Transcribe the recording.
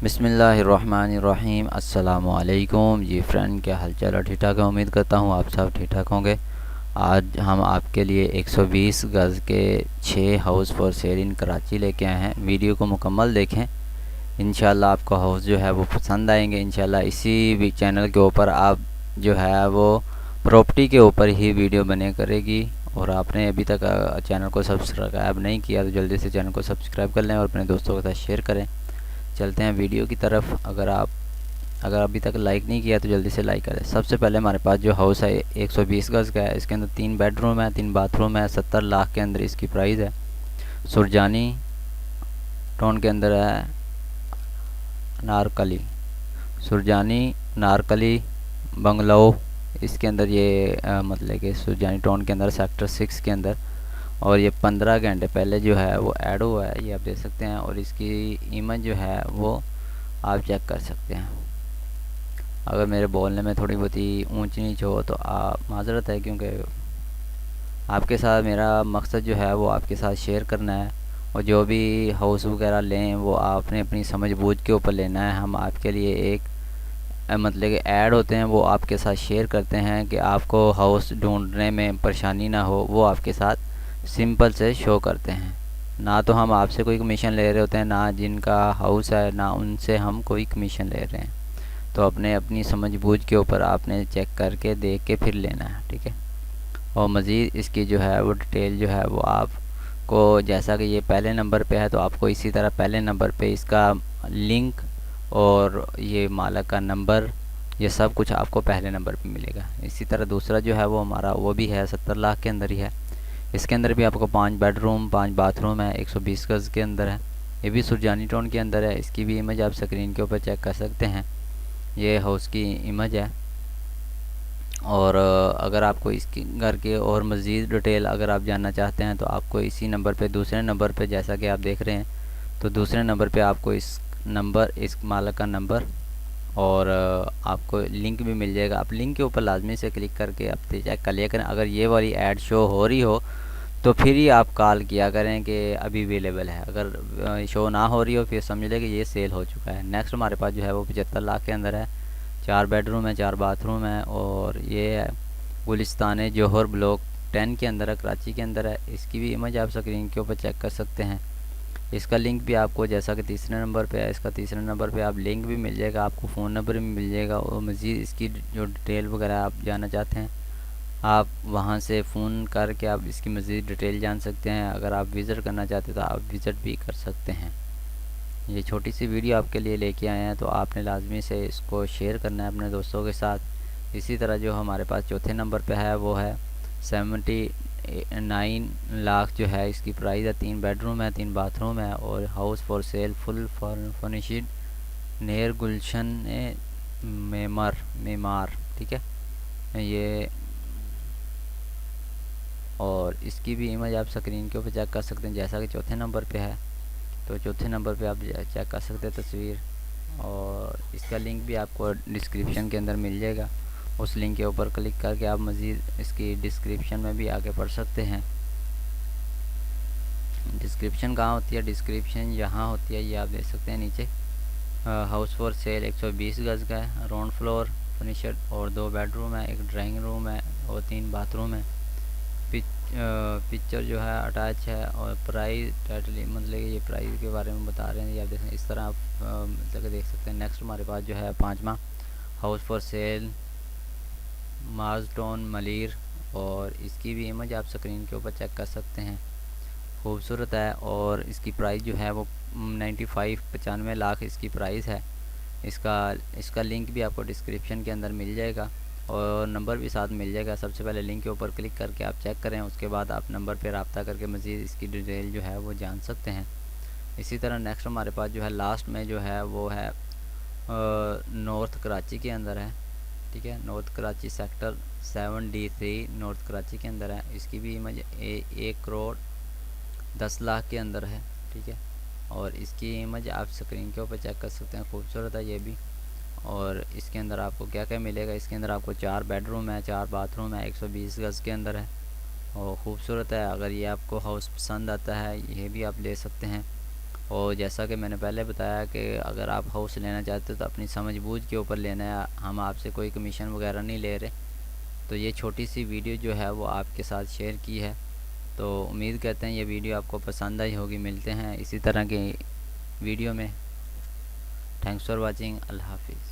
बिस्मिल्लाहिर्रहमानिर्रहीम। अस्सलामुअलैकुम जी फ्रेंड, क्या हालचाल है? ठीक ठाक है, उम्मीद करता हूँ आप सब ठीक ठाक होंगे। आज हम आपके लिए 120 गज़ के 6 हाउस फॉर सेल इन कराची लेके आए हैं। वीडियो को मुकम्मल देखें, इंशाल्लाह आपको हाउस जो है वो पसंद आएंगे। इंशाल्लाह इसी भी चैनल के ऊपर आप जो है वो प्रॉपर्टी के ऊपर ही वीडियो बने करेगी। और आपने अभी तक चैनल को सब्सक्राइब नहीं किया तो जल्दी से चैनल को सब्सक्राइब कर लें और अपने दोस्तों के साथ शेयर करें। चलते हैं वीडियो की तरफ। अगर अभी तक लाइक नहीं किया तो जल्दी से लाइक करें। सबसे पहले हमारे पास जो हाउस है 120 गज़ का है। इसके अंदर 3 बेडरूम है, 3 बाथरूम है। 70 लाख के अंदर इसकी प्राइस है। सुरजानी टाउन के अंदर है, नारकली, सुरजानी नारकली बंगलो। इसके अंदर ये मतलब कि सुरजानी टाउन के अंदर सेक्टर 6 के अंदर। और ये 15 घंटे पहले जो है वो ऐड हुआ है, ये आप देख सकते हैं। और इसकी इमेज जो है वो आप चेक कर सकते हैं। अगर मेरे बोलने में थोड़ी बहुत ही ऊंच नीच हो तो आप माजरत है, क्योंकि आपके साथ मेरा मकसद जो है वो आपके साथ शेयर करना है। और जो भी हाउस वगैरह लें वो आपने अपनी समझ बूझ के ऊपर लेना है। हम आपके लिए एक मतलब कि ऐड होते हैं वो आपके साथ शेयर करते हैं कि आपको हाउस ढूंढने में परेशानी ना हो, वो आपके साथ सिंपल से शो करते हैं। ना तो हम आपसे कोई कमीशन ले रहे होते हैं, ना जिनका हाउस है ना उनसे हम कोई कमीशन ले रहे हैं। तो अपने अपनी समझ बूझ के ऊपर आपने चेक करके देख के फिर लेना है, ठीक है। और मज़ीद इसकी जो है वो डिटेल जो है वो आपको, जैसा कि ये पहले नंबर पे है तो आपको इसी तरह पहले नंबर पे इसका लिंक और ये मालिक का नंबर, ये सब कुछ आपको पहले नंबर पे मिलेगा। इसी तरह दूसरा जो है वो हमारा वो भी है 70 लाख के अंदर ही है। इसके अंदर भी आपको 5 बेडरूम 5 बाथरूम है, 120 गज़ के अंदर है। ये भी सुरजानी टाउन के अंदर है। इसकी भी इमेज आप स्क्रीन के ऊपर चेक कर सकते हैं। ये हाउस की इमेज है। और अगर आपको इसकी घर के और मज़ीद डिटेल अगर आप जानना चाहते हैं तो आपको इसी नंबर पे, दूसरे नंबर पे जैसा कि आप देख रहे हैं, तो दूसरे नंबर पे आपको इस मालिक का नंबर और आपको लिंक भी मिल जाएगा। आप लिंक के ऊपर लाजमी से क्लिक करके आप चेक कर लिया करें। अगर ये वाली ऐड शो हो रही हो तो फिर ही आप कॉल किया करें कि अभी अवेलेबल है। अगर शो ना हो रही हो फिर समझ लें कि ये सेल हो चुका है। नेक्स्ट हमारे पास जो है वो 75 लाख के अंदर है। 4 बेडरूम है, 4 बाथरूम है। और ये है गुलिस्तान जौहर ब्लॉक 10 के अंदर है, कराची के अंदर है। इसकी भी इमेज आप स्क्रीन के ऊपर चेक कर सकते हैं। इसका लिंक भी आपको, जैसा कि तीसरे नंबर पे है, इसका तीसरे नंबर पे आप लिंक भी मिल जाएगा, आपको फ़ोन नंबर भी मिल जाएगा। और मज़ीद इसकी जो डिटेल वगैरह आप जानना चाहते हैं आप वहां से फ़ोन करके आप इसकी मज़ीद डिटेल जान सकते हैं। अगर आप विज़िट करना चाहते हैं तो आप विज़िट भी कर सकते हैं। ये छोटी सी वीडियो आपके लिए लेके आए हैं तो आपने लाजमी से इसको शेयर करना है अपने दोस्तों के साथ। इसी तरह जो हमारे पास चौथे नंबर पे है वो है 79 लाख जो है इसकी प्राइस है। 3 बेडरूम है, 3 बाथरूम है। और house for sale, full furnished, near Gulshan Maymar, ठीक है ये। और इसकी भी इमेज आप स्क्रीन के ऊपर चेक कर सकते हैं, जैसा कि चौथे नंबर पे है। तो चौथे नंबर पे आप चेक कर सकते हैं तस्वीर। और इसका लिंक भी आपको डिस्क्रिप्शन के अंदर मिल जाएगा। उस लिंक के ऊपर क्लिक करके आप मज़ीद इसकी डिस्क्रिप्शन में भी आगे पढ़ सकते हैं। डिस्क्रिप्शन कहाँ होती है? डिस्क्रिप्शन यहाँ होती है, ये आप देख सकते हैं नीचे। हाउस फॉर सेल 120 गज़ का है, ग्राउंड फ्लोर फर्नीचर। और 2 बेडरूम है, 1 ड्राइंग रूम है और 3 बाथरूम है। पिक्चर जो है अटैच है। और प्राइस टाइटल मतलब कि ये प्राइस के बारे में बता रहे हैं, ये आप देखें इस तरह आप मतलब देख सकते हैं। नेक्स्ट हमारे पास जो है 5वां हाउस फॉर सेल माजटोन मलिर। और इसकी भी इमेज आप स्क्रीन के ऊपर चेक कर सकते हैं। खूबसूरत है और इसकी प्राइस जो है वो 95 लाख इसकी प्राइस है। इसका लिंक भी आपको डिस्क्रिप्शन के अंदर मिल जाएगा और नंबर भी साथ मिल जाएगा। सबसे पहले लिंक के ऊपर क्लिक करके आप चेक करें, उसके बाद आप नंबर पर रब्ता करके मज़ीद इसकी डिटेल जो है वो जान सकते हैं। इसी तरह नेक्स्ट हमारे पास जो है लास्ट में जो है वो है नॉर्थ कराची के अंदर है, ठीक है। North Karachi sector 7D3 north Karachi के अंदर है। इसकी भी इमेज 1 करोड़ 10 लाख के अंदर है, ठीक है। और इसकी इमेज आप स्क्रीन के ऊपर चेक कर सकते हैं। खूबसूरत है ये भी। और इसके अंदर आपको क्या क्या मिलेगा? इसके अंदर आपको 4 बेडरूम है, 4 बाथरूम है, 120 गज़ के अंदर है और ख़ूबसूरत है। अगर ये आपको हाउस पसंद आता है ये भी आप ले सकते हैं। और जैसा कि मैंने पहले बताया कि अगर आप हाउस लेना चाहते हो तो अपनी समझ बूझ के ऊपर लेना है, हम आपसे कोई कमीशन वगैरह नहीं ले रहे। तो ये छोटी सी वीडियो जो है वो आपके साथ शेयर की है। तो उम्मीद करते हैं ये वीडियो आपको पसंद आई होगी। मिलते हैं इसी तरह की वीडियो में। Thanks for watching. अल्लाह हाफिज़।